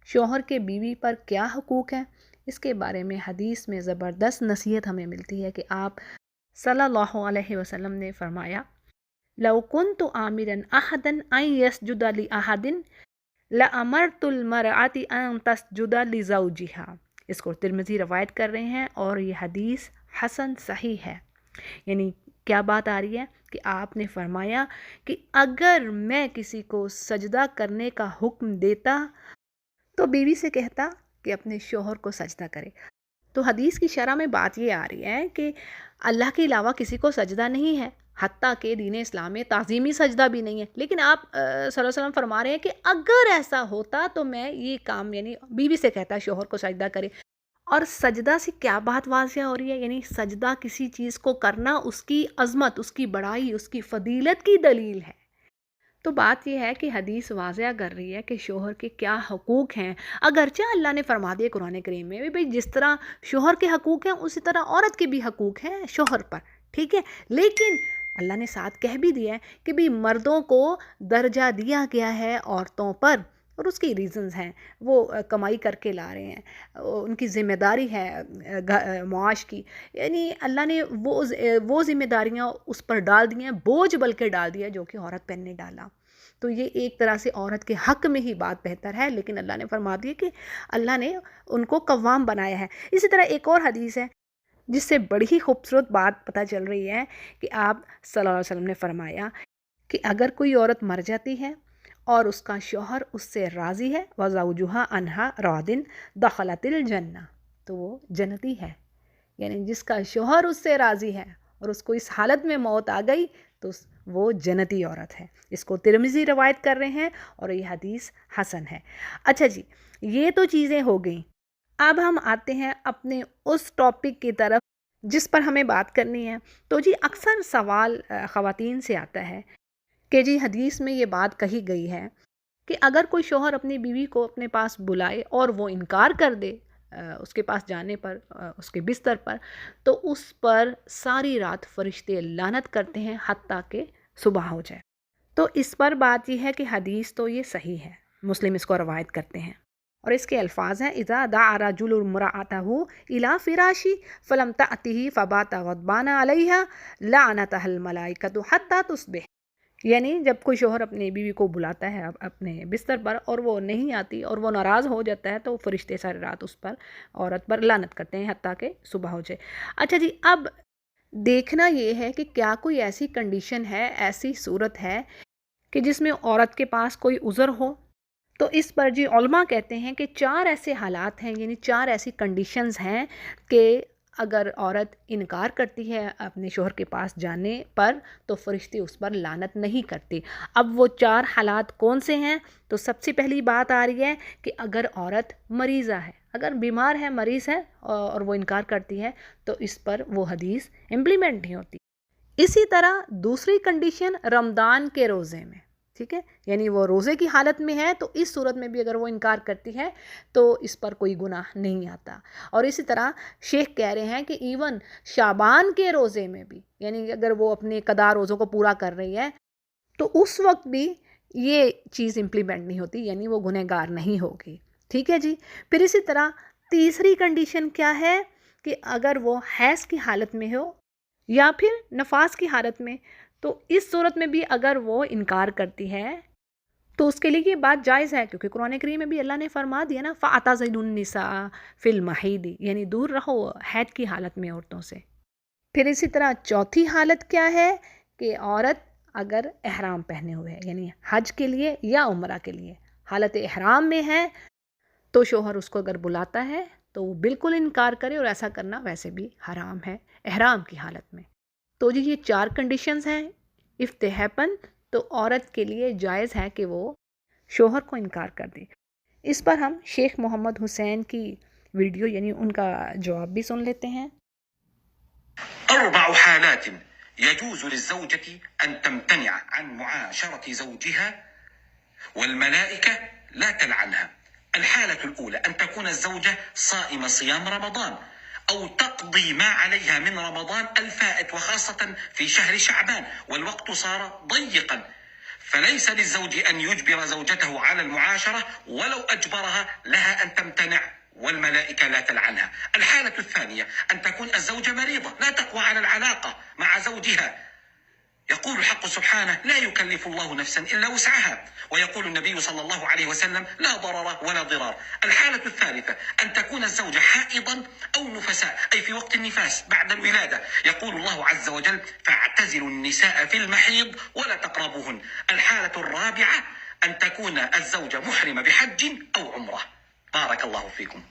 شوہر کے بیوی پر کیا حقوق ہیں، اس کے بارے میں حدیث میں زبردست نصیحت ہمیں ملتی ہے کہ آپ صلی اللہ علیہ وسلم نے فرمایا لو كنت آمرا احدا ان يسجد لاحد لامرت المرأة ان تسجد لزوجها۔ اس کو ترمذی روایت کر رہے ہیں اور یہ حدیث حسن صحیح ہے۔ یعنی کیا بات آ رہی ہے کہ آپ نے فرمایا کہ اگر میں کسی کو سجدہ کرنے کا حکم دیتا تو بیوی سے کہتا کہ اپنے شوہر کو سجدہ کرے۔ تو حدیث کی شرح میں بات یہ آ رہی ہے کہ اللہ کے علاوہ کسی کو سجدہ نہیں ہے، حتیٰ کہ دین اسلام میں تعظیمی سجدہ بھی نہیں ہے، لیکن آپ صلی اللہ علیہ وسلم فرما رہے ہیں کہ اگر ایسا ہوتا تو میں یہ کام یعنی بیوی سے کہتا شوہر کو سجدہ کرے۔ اور سجدہ سے کیا بات واضح ہو رہی ہے، یعنی سجدہ کسی چیز کو کرنا اس کی عظمت، اس کی بڑائی، اس کی فضیلت کی دلیل ہے۔ تو بات یہ ہے کہ حدیث واضح کر رہی ہے کہ شوہر کے کیا حقوق ہیں، اگرچہ اللہ نے فرما دیا قرآن کریم میں بھی جس طرح شوہر کے حقوق ہیں اسی طرح عورت کے بھی حقوق ہیں شوہر پر، ٹھیک ہے، لیکن اللہ نے ساتھ کہہ بھی دیا ہے کہ بھی مردوں کو درجہ دیا گیا ہے عورتوں پر، اور اس کی ریزنز ہیں، وہ کمائی کر کے لا رہے ہیں، ان کی ذمہ داری ہے معاش کی، یعنی اللہ نے وہ ذمہ داریاں اس پر ڈال دی ہیں، بوجھ بلکہ ڈال دیا جو کہ عورت پر نہیں ڈالا۔ تو یہ ایک طرح سے عورت کے حق میں ہی بات بہتر ہے، لیکن اللہ نے فرما دیا کہ اللہ نے ان کو قوام بنایا ہے۔ اسی طرح ایک اور حدیث ہے جس سے بڑی ہی خوبصورت بات پتہ چل رہی ہے کہ آپ صلی اللہ علیہ وسلم نے فرمایا کہ اگر کوئی عورت مر جاتی ہے اور اس کا شوہر اس سے راضی ہے وَزَوْجُهَا عَنْهَا رَاضٍ دَخَلَتِ الْجَنَّةِ، تو وہ جنتی ہے، یعنی جس کا شوہر اس سے راضی ہے اور اس کو اس حالت میں موت آ گئی تو وہ جنتی عورت ہے۔ اس کو ترمذی روایت کر رہے ہیں اور یہ حدیث حسن ہے۔ اچھا جی، یہ تو چیزیں ہو گئیں، اب ہم آتے ہیں اپنے اس ٹاپک کی طرف جس پر ہمیں بات کرنی ہے۔ تو جی اکثر سوال خواتین سے آتا ہے کہ جی حدیث میں یہ بات کہی گئی ہے کہ اگر کوئی شوہر اپنی بیوی کو اپنے پاس بلائے اور وہ انکار کر دے اس کے پاس جانے پر، اس کے بستر پر، تو اس پر ساری رات فرشتے لعنت کرتے ہیں حتیٰ کہ صبح ہو جائے۔ تو اس پر بات یہ ہے کہ حدیث تو یہ صحیح ہے، مسلم اس کو روایت کرتے ہیں اور اس کے الفاظ ہیں اذا دعا رجل امرأته الى فراشی فلم تأته فبات غضبان علیها لعنتها الملائکۃ حتی تصبح، یعنی جب کوئی شوہر اپنی بیوی کو بلاتا ہے اپنے بستر پر اور وہ نہیں آتی اور وہ ناراض ہو جاتا ہے تو فرشتے ساری رات اس پر، عورت پر لعنت کرتے ہیں حتیٰ کہ صبح ہو جائے۔ اچھا جی، اب دیکھنا یہ ہے کہ کیا کوئی ایسی کنڈیشن ہے، ایسی صورت ہے کہ جس میں عورت کے پاس کوئی عذر ہو؟ تو اس پر جی علماء کہتے ہیں کہ 4 ایسے حالات ہیں، یعنی 4 ایسی کنڈیشنز ہیں کہ اگر عورت انکار کرتی ہے اپنے شوہر کے پاس جانے پر تو فرشتے اس پر لعنت نہیں کرتے۔ اب وہ 4 حالات کون سے ہیں؟ تو سب سے پہلی بات آ رہی ہے کہ اگر عورت مریضہ ہے، اگر بیمار ہے، مریض ہے اور وہ انکار کرتی ہے تو اس پر وہ حدیث امپلیمنٹ نہیں ہوتی۔ اسی طرح دوسری کنڈیشن رمضان کے روزے میں، ٹھیک ہے، یعنی وہ روزے کی حالت میں ہے تو اس صورت میں بھی اگر وہ انکار کرتی ہے تو اس پر کوئی گناہ نہیں آتا۔ اور اسی طرح شیخ کہہ رہے ہیں کہ ایون شعبان کے روزے میں بھی، یعنی اگر وہ اپنے قضا روزوں کو پورا کر رہی ہے تو اس وقت بھی یہ چیز امپلیمنٹ نہیں ہوتی، یعنی وہ گنہگار نہیں ہوگی، ٹھیک ہے جی۔ پھر اسی طرح تیسری کنڈیشن کیا ہے کہ اگر وہ حیض کی حالت میں ہو یا پھر نفاس کی حالت میں، تو اس صورت میں بھی اگر وہ انکار کرتی ہے تو اس کے لیے یہ بات جائز ہے، کیونکہ قرآن کریم میں بھی اللہ نے فرما دیا نا فَاعْتَزِلُوا النِّسَاءَ فِي الْمَحِيضِ، یعنی دور رہو حید کی حالت میں عورتوں سے۔ پھر اسی طرح چوتھی حالت کیا ہے کہ عورت اگر احرام پہنے ہوئے ہے، یعنی حج کے لیے یا عمرہ کے لیے حالت احرام میں ہے تو شوہر اس کو اگر بلاتا ہے تو وہ بالکل انکار کرے، اور ایسا کرنا ویسے بھی حرام ہے احرام کی حالت میں۔ تو جی یہ 4 کنڈیشنز ہیں، اف دے ہیپن تو عورت کے لیے جائز ہے کہ وہ شوہر کو انکار کر دے۔ اس پر ہم شیخ محمد حسین کی ویڈیو یعنی ان کا جواب بھی سن لیتے ہیں۔ 4 حالات يجوز للزوجة أن تمتنع عن معاشرة زوجها والملائكة لا تلعنها. الحالة الأولى أن تكون الزوجة صائمة صيام رمضان أو تقضي ما عليها من رمضان الفائت، وخاصة في شهر شعبان والوقت صار ضيقا، فليس للزوج أن يجبر زوجته على المعاشرة ولو أجبرها لها أن تمتنع، والملائكة لا تلعنها. الحالة الثانية أن تكون الزوجة مريضة لا تقوى على العلاقة مع زوجها. يقول الحق سبحانه: لا يكلف الله نفسا إلا وسعها، ويقول النبي صلى الله عليه وسلم: لا ضرر ولا ضرار. الحالة الثالثة أن تكون الزوجة حائضا أو نفساء، أي في وقت النفاس بعد الولادة. يقول الله عز وجل: فاعتزلوا النساء في المحيض ولا تقربوهن. الحالة الرابعة أن تكون الزوجة محرمة بحج أو عمرة. بارك الله فيكم.